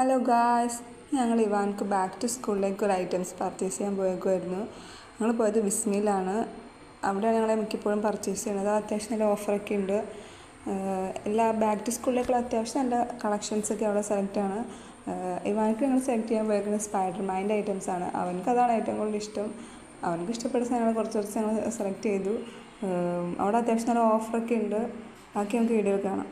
Hello guys, ഞങ്ങൾ ഇവാൻക്ക് back to സ്കൂളിലേക്ക് ഒരു ഐറ്റംസ് പർച്ചേസ് ചെയ്യാൻ പോയേക്കുമായിരുന്നു. ഞങ്ങൾ പോയത് വിസ്മയിലാണ്. അവിടെയാണ് ഞങ്ങൾ മിക്കപ്പോഴും പർച്ചേസ് ചെയ്യുന്നത്. അത്യാവശ്യം നല്ല ഓഫറൊക്കെ ഉണ്ട്. എല്ലാ ബാക്ക് ടു സ്കൂളിലേക്കുള്ള അത്യാവശ്യം നല്ല കളക്ഷൻസൊക്കെ അവിടെ സെലക്റ്റാണ്. ഇവാൻക്ക് ഞങ്ങൾ സെലക്ട് ചെയ്യാൻ പോയിരിക്കുന്നത് സ്പൈഡർമാൻ്റെ ഐറ്റംസാണ്. അവനക്കതാണ് ഏറ്റവും കൂടുതൽ ഇഷ്ടം. അവനക്ക് ഇഷ്ടപ്പെട്ട സാധനങ്ങൾ കുറച്ച് ഞങ്ങൾ സെലക്ട് ചെയ്തു. അവിടെ അത്യാവശ്യം നല്ല ഓഫറൊക്കെ ഉണ്ട്. ബാക്കി നമുക്ക് വീഡിയോയിൽ കാണാം.